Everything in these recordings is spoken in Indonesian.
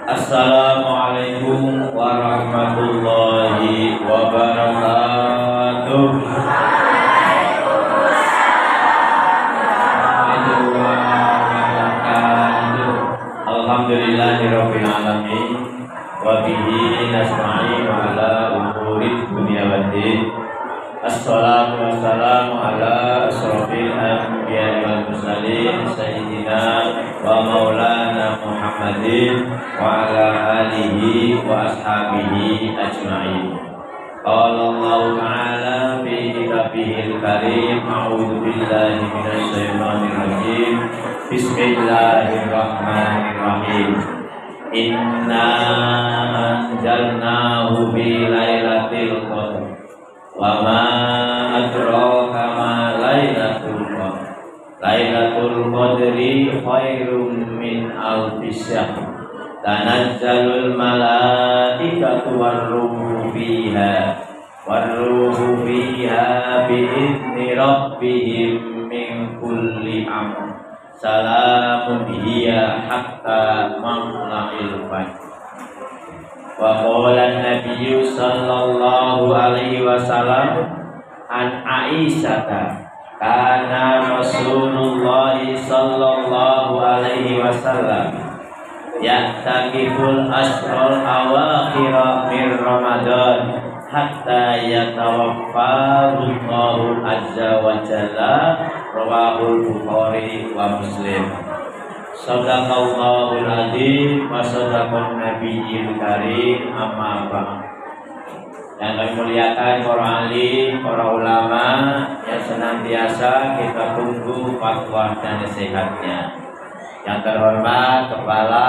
Assalamualaikum warahmatullahi wabarakatuh. Alhamdulillahirabbil alamin wa bihi nasta'inu ala umuri dunya waddin. Assalatu wassalamu ala asrofil anbiya'i wal mursalin sayyidina wa maulana Muhammadin wa ala alihi wa ashabihi ajma'in. Qala Allah ta'ala fi kitabihil karim, a'udzu billahi minasy syaithanir rajim. Bismillahirrahmanirrahim. Inna anzalnahu fi lailatul qadr wa ma adraka ma lailatul qadr. Lailatul qadri khairum min alfi syahr. Tanazzalul malaikatu warruhu fiha bi'izni rabbihim min kulli amr. Salamun hiya hatta mamla'il fajr. Wa qala an-nabiyyu sallallahu alaihi wasallam an Aisyata kana Rasulullah sallallahu alaihi wasallam ya'takiful ashrul awakhir min Ramadan hatta yatawaffahu Allahu azza wa jalla. Rawahul Bukhari wa Muslim. Shadaqallahul adzim wa shadaqan nabiyil karim, amma ba'd. Yang kami muliakan para alim, para ulama yang senantiasa kita tunggu fatwa dan nasihatnya. Yang terhormat Kepala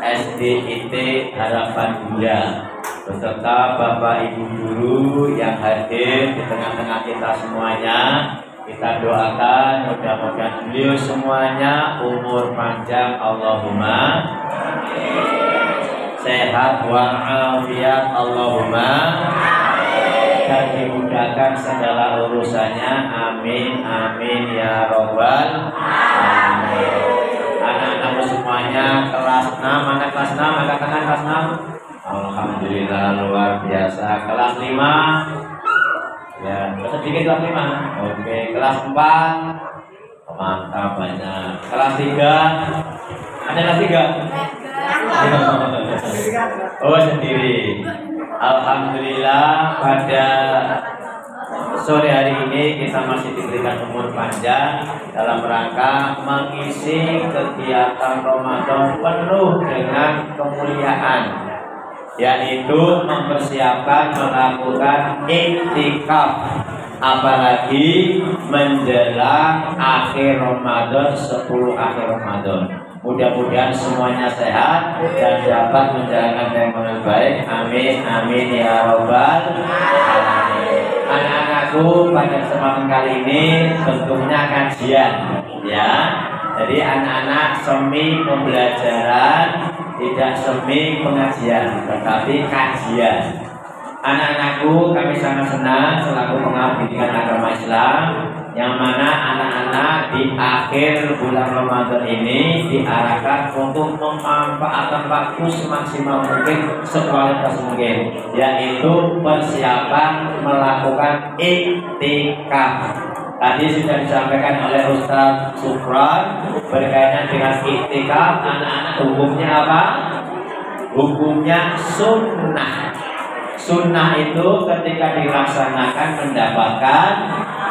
SDIT Harapan Bunda beserta Bapak Ibu guru yang hadir di tengah-tengah kita semuanya. Kita doakan mudah-mudahan beliau semuanya umur panjang, Allahumma sehat walafiat, Allahumma dan dimudahkan segala urusannya, amin amin ya robbal alamin. Anak-anak semuanya kelas 6, mana kelas 6? Angkat tangan kelas 6. Alhamdulillah luar biasa. Kelas 5 ya, sedikit kelas 5. Oke, kelas 4 mantap banyak. Kelas 3 ada kelas 3? Oh sendiri. Alhamdulillah pada sore hari ini kita masih diberikan umur panjang dalam rangka mengisi kegiatan Ramadan penuh dengan kemuliaan, yaitu mempersiapkan melakukan iktikaf, apalagi menjelang akhir Ramadan, 10 akhir Ramadan. Mudah-mudahan semuanya sehat dan dapat menjalankan dengan baik, amin amin ya robbal alamin. Anak-anakku, pada kesempatan kali ini bentuknya kajian ya. Jadi anak-anak semi pembelajaran, tidak semi pengajian, tetapi kajian. Anak-anakku, kami sangat senang selaku pengabdi pendidikan agama Islam, yang mana anak-anak di akhir bulan Ramadan ini diarahkan untuk memanfaatkan waktu semaksimal mungkin, sekualitas mungkin, yaitu persiapan melakukan iktikaf. Tadi sudah disampaikan oleh Ustaz Sufran berkaitan dengan iktikaf. Anak-anak hukumnya apa? Hukumnya sunnah. Sunnah itu ketika dilaksanakan mendapatkan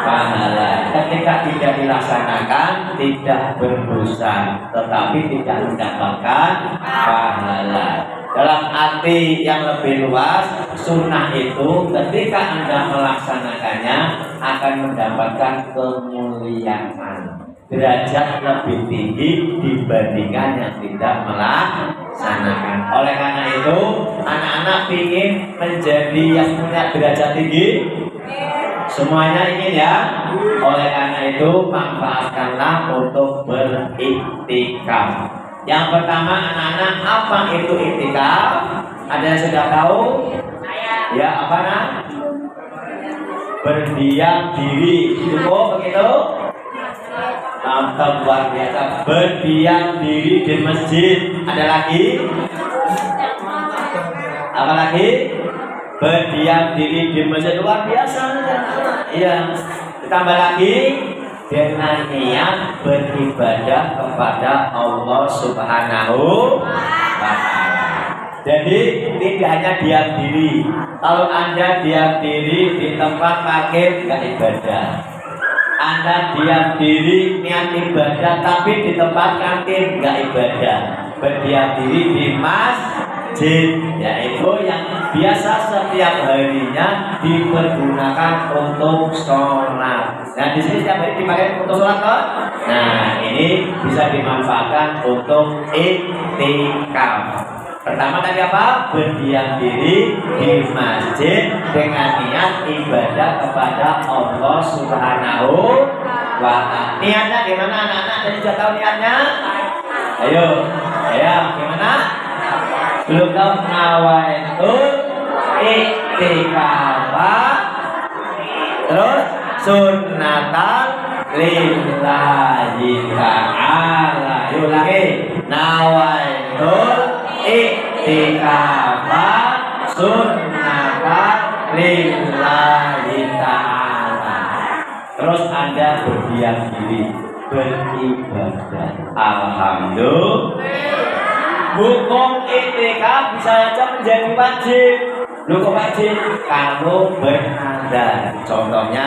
pahala, ketika tidak dilaksanakan tidak berdosa, tetapi tidak mendapatkan pahala. Dalam arti yang lebih luas, sunnah itu ketika Anda melaksanakannya akan mendapatkan kemuliaan, derajat lebih tinggi dibandingkan yang tidak melaksanakan. Oleh karena itu, anak-anak ingin menjadi yang punya derajat tinggi. Semuanya ingin ya. Oleh karena itu, manfaatkanlah untuk beriktikaf. Yang pertama, anak-anak, apa itu iktikaf? Ada yang sudah tahu? Ya, apa nak? Berdiam diri. Cukup begitu? Mantap, luar biasa. Berdiam diri di masjid. Ada lagi? Apalagi berdiam diri di masjid luar biasa. Iya. Ditambah lagi dengan niat beribadah kepada Allah Subhanahu wa Ta'ala. Jadi tidak hanya diam diri. Kalau Anda diam diri di tempat parkir nggak ibadah. Anda diam diri niat ibadah tapi di tempat kantin nggak ibadah. Berdiam diri di masjid, yaitu yang biasa setiap harinya dipergunakan untuk sholat. Nah di sini setiap hari dipakai untuk sholat kan? Nah ini bisa dimanfaatkan untuk iktikaf. Pertama tadi apa? Berdiam diri di masjid dengan niat ibadah kepada Allah Subhanahu wa Ta'ala. Niatnya gimana anak-anak? Jadi sudah tahu niatnya? Ayo, gimana? Belum tahu? Nawaitu iktikaf terus sunnatan lillahi ta'ala. Yuk lagi. Nawaitu iktikaf sunnatan lillahi ta'ala. Terus Anda berdiam diri beribadah. Alhamdulillah. Hukum iktikaf bisa saja menjadi wajib. Kok wajib? Kalau bernazar. Contohnya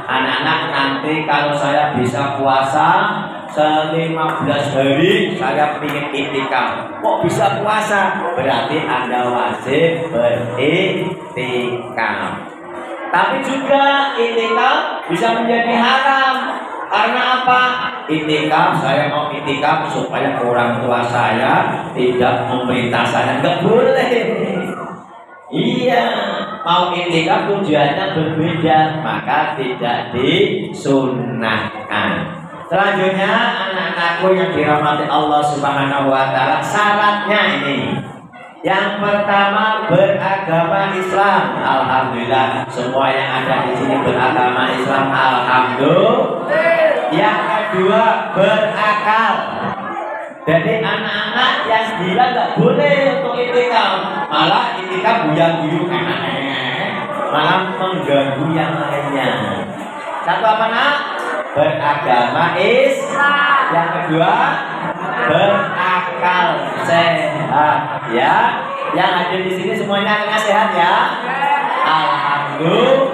anak-anak nanti kalau saya bisa puasa 15 hari saya ingin iktikaf. Kok bisa puasa? Berarti Anda wajib beriktikaf. Tapi juga iktikaf bisa menjadi haram. Karena apa? Iktikaf, saya mau iktikaf supaya orang tua saya tidak memerintah saya. Enggak boleh. Iya, mau iktikaf tujuannya berbeda, maka tidak disunnahkan. Selanjutnya anak-anakku yang dirahmati Allah Subhanahu wa Ta'ala, syaratnya ini. Yang pertama beragama Islam. Alhamdulillah semua yang ada di sini beragama Islam. Alhamdulillah. Yang kedua berakal. Jadi anak-anak yang gila nggak boleh untuk iktikaf. Malah iktikaf buyang-buyung malah mengganggu yang lainnya. Satu apa nak? Beragama Islam. Yang kedua berakal sehat ya. Yang ada di sini semuanya akan sehat ya. Alhamdulillah.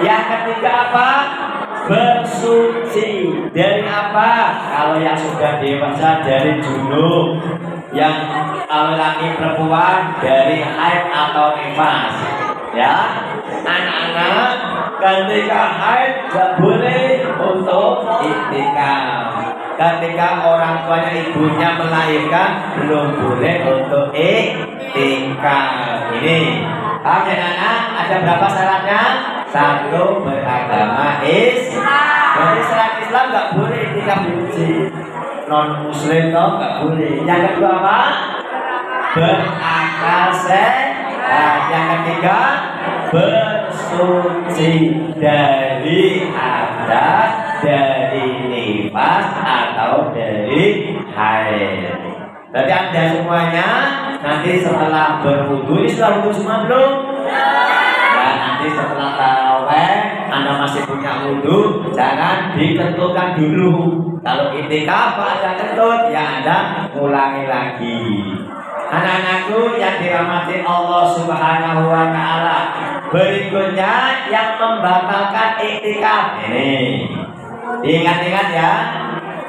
Yang ketiga apa? Bersuci dari apa? Kalau yang sudah dewasa dari junub, yang laki perempuan dari haid atau nifas ya. Anak-anak ketika haid gak boleh untuk iktikaf. Ketika orang tuanya ibunya melahirkan belum boleh untuk iktikaf. Ini paham ya anak? Ada berapa syaratnya? Satu, beragama Islam. Jadi syarat Islam nggak boleh iktikaf di masjid. Non muslim toh nggak boleh. Yang kedua apa? Berakal sehat. Yang ketiga bersuci dari hadas, dari nifas atau dari haid. Berarti Anda semuanya nanti setelah berwudu, ini sudah wudu semua belum? Dan nanti setelah taraweh Anda masih punya wudu, jangan ditentukan dulu. Kalau iktikaf ada kentut, ya Anda ulangi lagi. Anak-anakku yang dirahmati Allah Subhanahu wa Ta'ala, berikutnya yang membatalkan iktikaf ini. Diingat-ingat ya.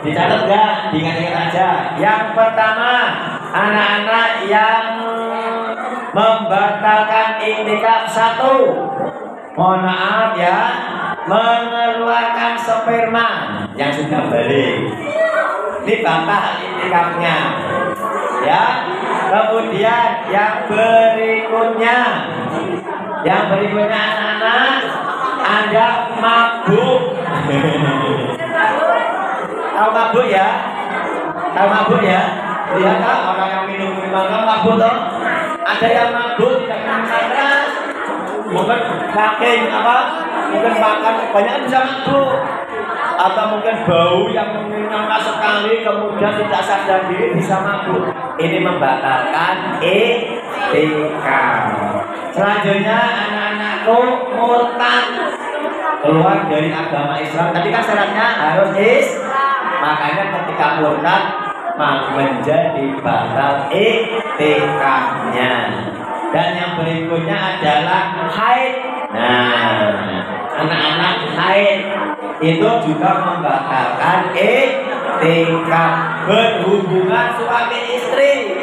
Dicatat enggak? Diingat-ingat aja. Yang pertama, anak-anak yang membatalkan iktikaf satu, mohon maaf ya, mengeluarkan sperma yang sudah balik. Ini batal iktikafnya. Ya. Kemudian yang berikutnya anak-anak, Anda mabuk. Tahu mabuk ya? Tahu mabuk ya? Lihat kan orang yang minum minuman mabuk toh? Ada yang mabuk tidak minum keras, mungkin saking apa? Mungkin makan banyak kan bisa mabuk. Atau mungkin bau yang menyenangkan sekali kemudian tidak sadar diri bisa mabuk. Ini membatalkan iktikaf. Selanjutnya anak-anakku murtad, keluar dari agama Islam. Tadi kan syaratnya harus makanya ketika murtad menjadi batal iktikafnya. Dan yang berikutnya adalah haid. Nah, anak-anak haid itu juga membatalkan iktikaf. Berhubungan suami istri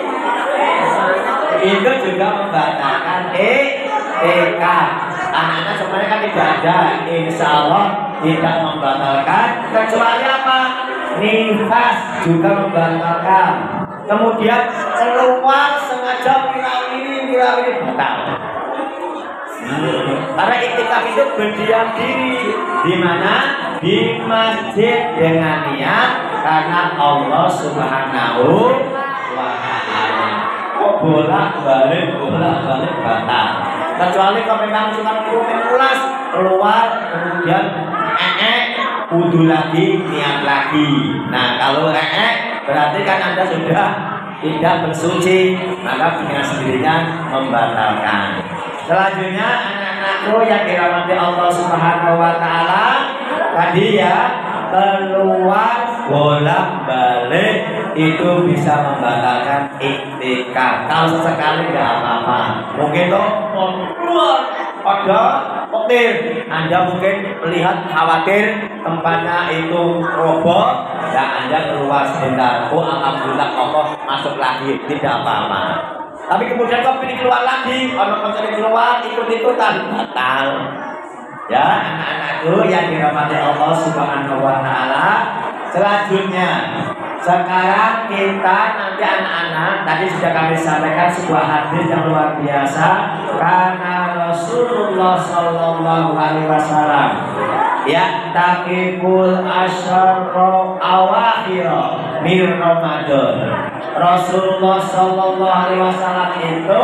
itu juga membatalkan iktikaf. Anak-anak sebenarnya kan tidak ada, insya Allah tidak membatalkan, kecuali apa? Nifas juga membatalkan. Kemudian keluar sengaja wirawiri batal. Karena iktikaf itu berdiam diri di mana? Di masjid dengan niat karena Allah Subhanahu wa Ta'ala. Kok bolak-balik batal. Kecuali kalau memang cuma ulas keluar kemudian wudu lagi, niat lagi. Nah, kalau berarti kan Anda sudah tidak bersuci, maka dengan sendirinya membatalkan. Selanjutnya anak-anakku yang dirahmati Allah Subhanahu wa Ta'ala, tadi ya, keluar bolak-balik itu bisa membatalkan iktikaf. Kalau sesekali nggak apa-apa. Mungkin toh keluar ada petir, Anda mungkin melihat khawatir tempatnya itu roboh, dan Anda keluar sebentar. Oh, alhamdulillah Allah masuk lagi, tidak apa-apa. Tapi kemudian kau pilih keluar lagi, kalau kau cari keluar ikut-ikutan batal. Ya, anak-anakku yang dirahmati Allah Subhanahu wa Ta'ala. Selanjutnya, sekarang kita nanti anak-anak, tadi sudah kami sampaikan sebuah hadis yang luar biasa karena Rasulullah Sallallahu Alaihi Wasallam ya takiful asyara awakhir min Ramadan. Rasulullah Sallallahu Alaihi Wasallam itu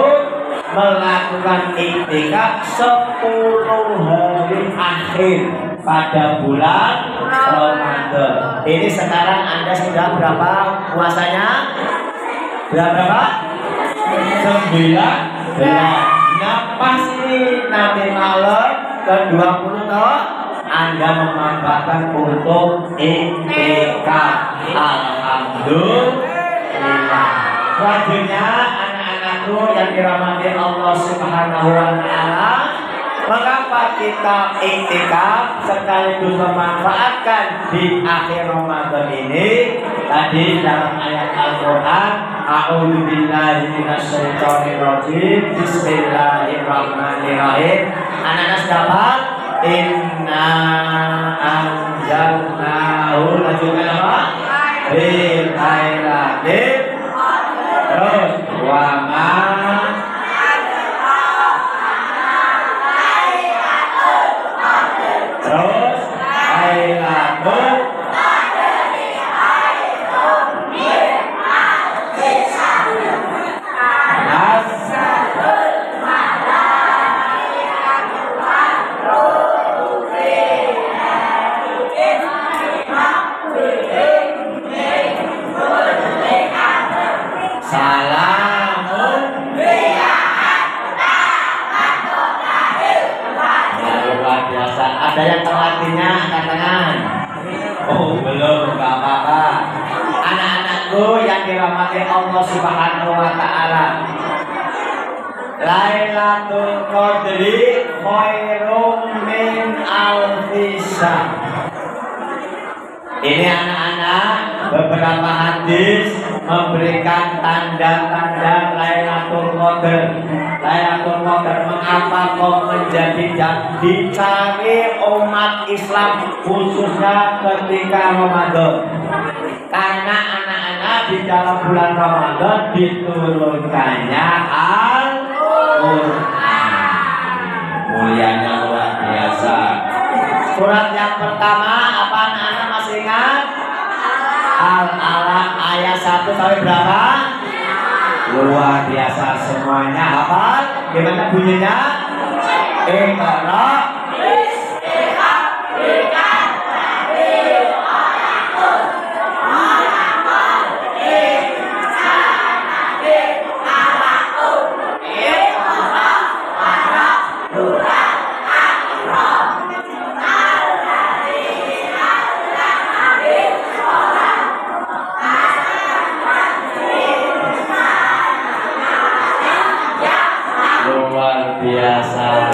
melakukan iktikaf 10 hari akhir pada bulan Ramadan. Ini sekarang Anda sudah berapa puasanya? Berapa? 19. Nah, pasti nanti malam ke-20 toh Anda memanfaatkan untuk iktikaf. Alhamdulillah. Selanjutnya anak-anakku yang dirahmati Allah Subhanahu wa Ta'ala, mengapa kita iktikaf sekaligus memanfaatkan di akhir Ramadan ini? Tadi dalam ayat Al-Quran, a'udzubillahi minasyaitonirrajim, bismillahirrahmanirrahim. Anak-anak dapat inna anzalnahu, lanjutkan apa? Bil lailatul terus wa ma terus lailatul ada yang terlatihnya angkat tangan. Oh belum, nggak apa-apa. Anak-anakku yang dirahmati Allah Subhanahu wa Ta'ala, Lailatul Qadri khairum min alfi syahr. Ini anak-anak, beberapa hadis memberikan tanda-tanda Lailatul Qadar. Lailatul Qadar mengapa kok menjadi dicari umat Islam khususnya ketika Ramadan? Karena anak-anak di dalam bulan Ramadan diturunkannya Al-Quran. Mulianya luar biasa. Surat yang pertama apa anak-anak masih ingat? Al-Alaq ayat 1 sampai berapa? Luar biasa semuanya hafal. Gimana bunyinya? Iqra biasa.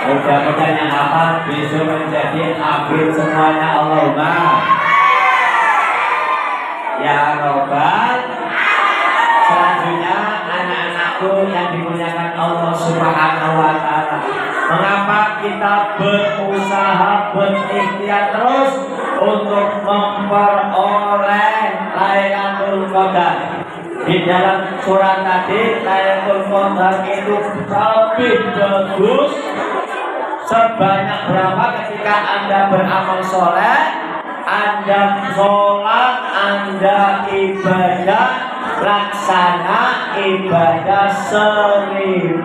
Mudah-mudahan yang hafal bisa menjadi hafid semuanya. Allahumma ya Robbal. Selanjutnya anak-anakku yang dimuliakan Allah Subhanahu wa Ta'ala, mengapa kita berusaha berikhtiar terus untuk memperoleh Lailatul Qadar? Di dalam surat tadi Lailatul Qadar itu lebih bagus sebanyak berapa ketika Anda beramal soleh, Anda sholat, Anda ibadah, laksana ibadah 1000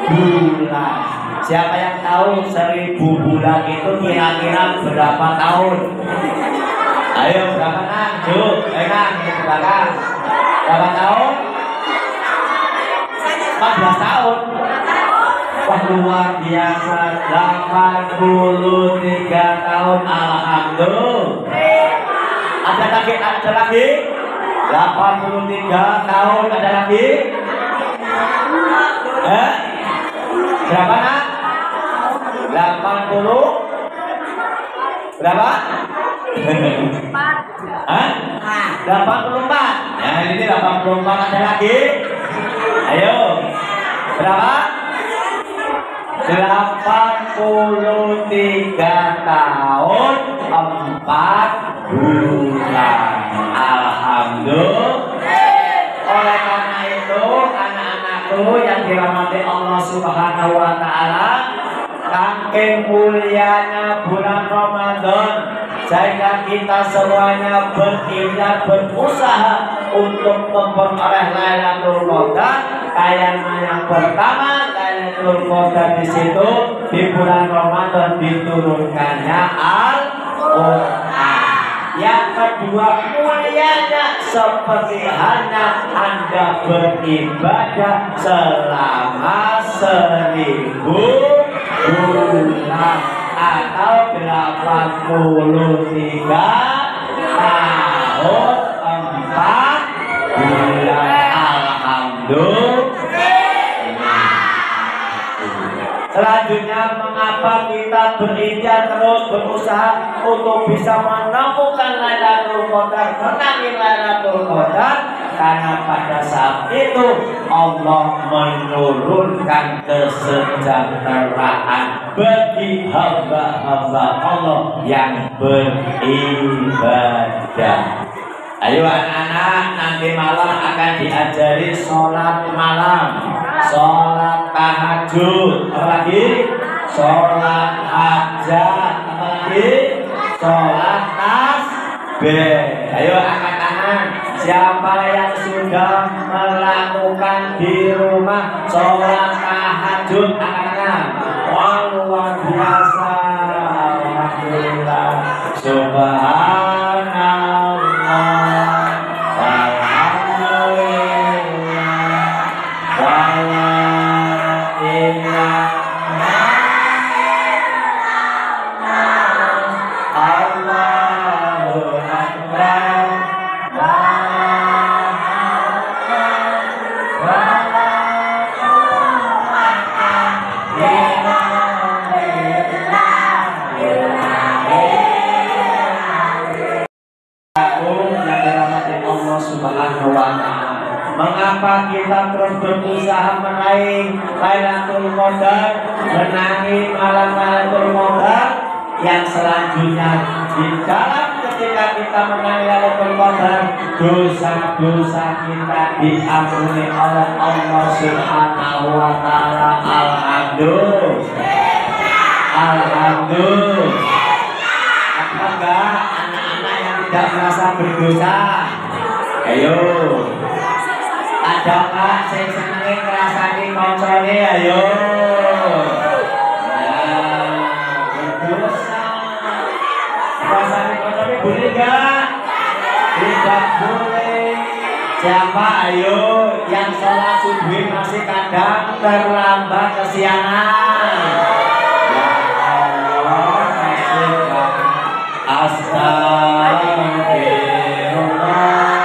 bulan. Siapa yang tahu 1000 bulan itu kira-kira berapa tahun? Ayo berapa nang? Yuk, ke belakang. Berapa tahun? 14 tahun. Wah, luar biasa. 83 tahun. Alhamdulillah. Ada lagi? 83 tahun. Ada lagi? Berapa nak? 80? Berapa? 84. Nah, ini 84. Ada lagi? Ayo. Berapa? 83 tahun 4 bulan. Alhamdulillah. Oleh karena itu, anak-anakku yang dirahmati Allah Subhanahu wa Ta'ala, saking mulianya bulan Ramadan, sehingga kita semuanya berikhtiar, berusaha untuk memperoleh Lailatul Qadar. Kayaknya yang pertama, Lailatul Qadar di situ di bulan Ramadan diturunkannya Al-Qur'an. Yang kedua, mulianya seperti hanya Anda beribadah selama 1000 bulan atau 83 tahun 4 bulan. Alhamdulillah. Selanjutnya, mengapa kita berikhtiar terus berusaha untuk bisa menemukan Lailatul Qadar, menangi Lailatul Qadar? Karena pada saat itu Allah menurunkan kesejahteraan bagi hamba-hamba Allah yang beribadah. Ayo anak-anak, nanti malam akan diajari sholat malam, sholat tahajud, apalagi sholat hajat, apalagi sholat tasbih. Ayo angkat-angkat, siapa yang sudah melakukan di rumah sholat tahajud, angkat-angkat. Wah, luar biasa. Alhamdulillah. Subhanallah. Mengapa kita terus berusaha meraih Lailatul Qadar, menangi malam Lailatul Qadar? Yang selanjutnya, di dalam ketika kita menangi Lailatul Qadar, dosa-dosa kita diampuni oleh Allah Subhanahu wa Ta'ala. Alhamdulillah. Alhamdulillah. Apakah anak-anak yang tidak merasa berdosa? Ayo. Ada Pak, saya senengin ngerasani koncone, ayo. Nah, berdosa. Ngerasani koncone boleh gak? Tidak boleh. Siapa ayo yang sholat subuh masih kadang terlambat kesiangan? Ya Allah, masih astagfirullah.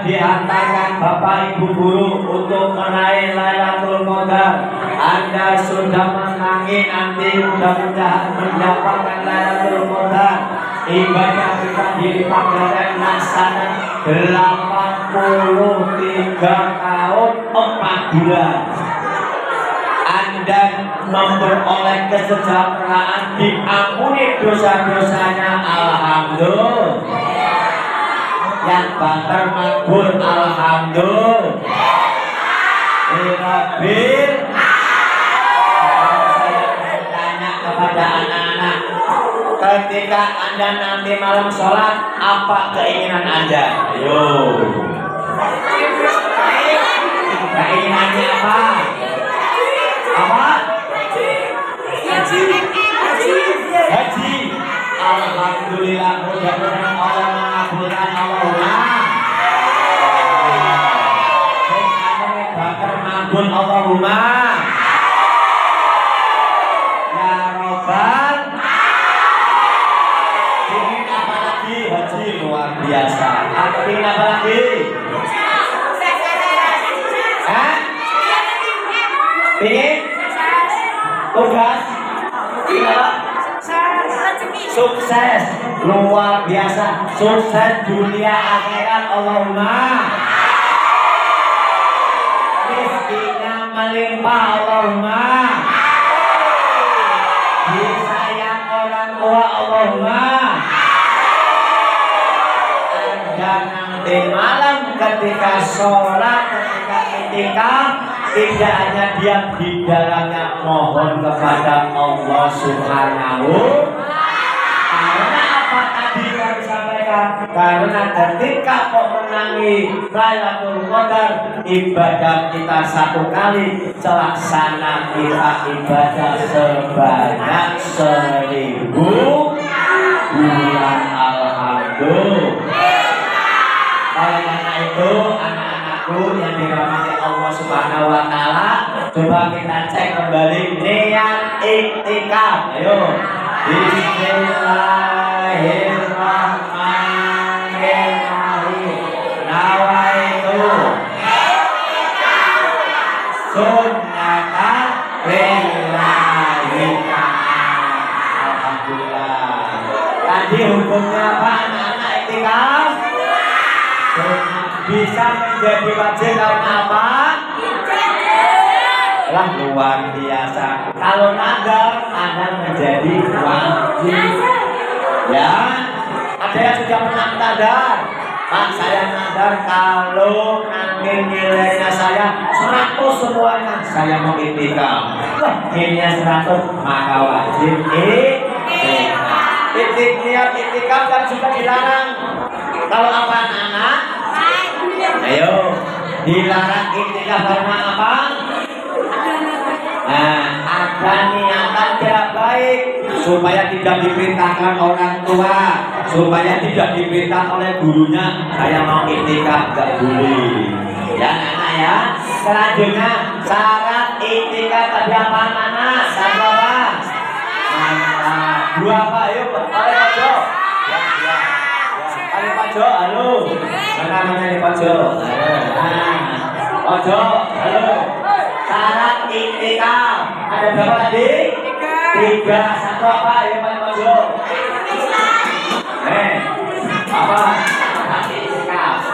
dihantarkan Bapak Ibu guru untuk meraih Lailatul Qadar. Anda sudah menangi nanti mudah-mudahan mendapatkan Lailatul Qadar. Ibadah kita dilipat laksana 83 tahun 4 bulan. Anda memperoleh kesejahteraan, diampuni dosa-dosanya, alhamdulillah. Yang bakar makbul, alhamdulillah. Rabbil. Saya bertanya kepada anak-anak, ketika Anda nanti malam sholat, apa keinginan Anda? Ayo. Keinginannya apa? Apa? Haji. Alhamdulillah, mudah-mudahan Allah mengabulkan. Allahumma. Bakar makbul, Allahumma. Ya Robbal. Ingin apa lagi? Haji luar biasa. Ingin apa lagi? Ingin tugas? Sukses luar biasa, sukses dunia akhirat, Allahumma. Rezekinya melimpah, Allahumma. Disayang orang tua, Allahumma. Anda nanti malam ketika sholat, ketika i'tikaf, tidak hanya diam di dalamnya, mohon kepada Allah Subhanahu. Karena apa tadi yang disampaikan? Karena ketika kau menangi Lailatul Qadar, ibadah kita 1 kali, selaksana kita ibadah sebanyak 1000 bulan, alhamdulillah. Oleh karena itu, anak-anakku yang dirahmati Allah Subhanahu wa Ta'ala, coba kita cek kembali niat i'tikaf. Ayo. Bismillahirrahmanirrahim. Nawaitu sunnatan lillahi ta'ala. Alhamdulillah. Tadi hukumnya apa anak-anak i'tikaf? Bisa menjadi wajib karena apa? Lah luar biasa. Kalau nadar, Anda menjadi wajib. Ya, ada yang sudah pernah nadar. Pak, saya nadar kalau nanti nilainya saya 100 semuanya, saya mau i'tikaf. Wah, nilainya 100, maka wajib i'tikaf kan juga dilarang. Kalau apa anak-anak? Ayo, dilarang i'tikaf karena apa? Nah, ada niatan tidak baik supaya tidak diperintahkan orang tua, supaya tidak diperintah oleh gurunya. Saya mau i'tikaf, gak boleh. Ya, anak ya. Selanjutnya syarat i'tikaf tadi apa anak? Satu apa? Dua apa? Ayo, oleh Pajo. Oleh Pajo, halo. Mana namanya Pajo? Pajo, halo. Syarat i'tikaf ada berapa tadi? 3. Satu apa? Ya Pak Pajo. Apa? Syarat i'tikaf.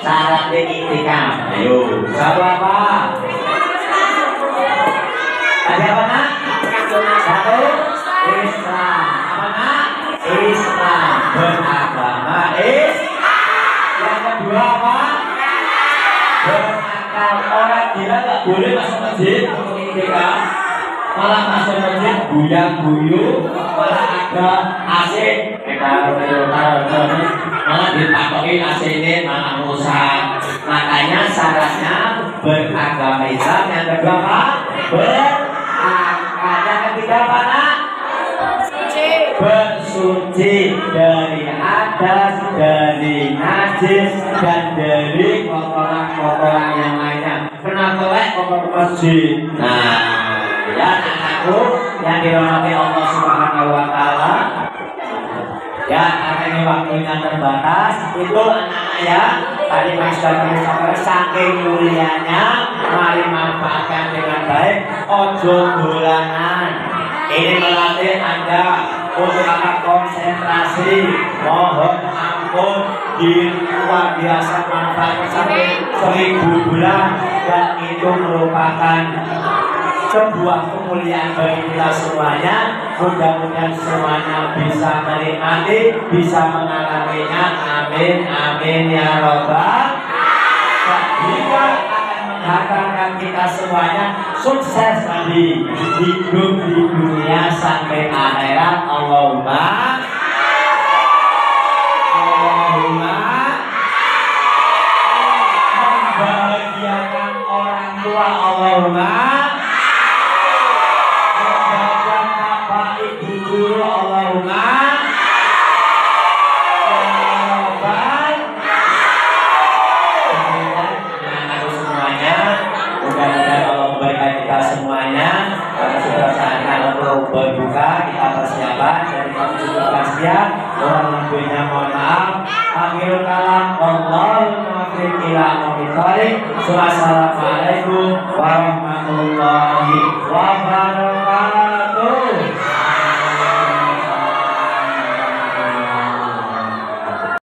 Syarat i'tikaf. Ayo. Satu apa? Tadi apa nak? 1. Islam. Apa nak? Islam. Beragama Yang kedua apa? Berakal. Orang gila gak boleh masuk masjid. I'tikaf. malah masuk masjid guyang guyu, malah ada AC, malah ditakoki AC ini malah rusak. Makanya syaratnya beragama Islam. Yang kedua apa? Yang ketiga apa nak? Bersuci dari hadas, dari najis, dan dari kotoran-kotoran yang lainnya. Kenapa kotor masjid? Nah, ya anakku yang dirahmati Allah Subhanahu Wa Taala. Ya, karena ini waktunya terbatas, itu anak-anak ya. Tadi Mas Bapak sampaikan saking mulianya, mari manfaatkan dengan baik. Ojo dolanan. Ini melatih Anda untuk akan konsentrasi. Mohon ampun, di luar biasa manfaat sampai 1000 bulan, dan itu merupakan sebuah kemuliaan bagi kita semuanya. Mudah-mudahan semuanya bisa menikmati, bisa mengalaminya. Amin, amin ya robbal. Jika akan menghantarkan kita semuanya sukses tadi hidup di dunia sampai akhirat. Allahumma membahagiakan orang tua. Allahumma guru. Allahumma semuanya, mudah-mudahan Allah memberikan kita semuanya. Karena sudah saatnya untuk berbuka, kita persiapan dan kami cukupkan sekian. Orang lebihnya mohon maaf. Akhirul kalam, Allahumma muwaffiq ila aqwamit thoriq. Wassalamualaikum warahmatullahi wabarakatuh.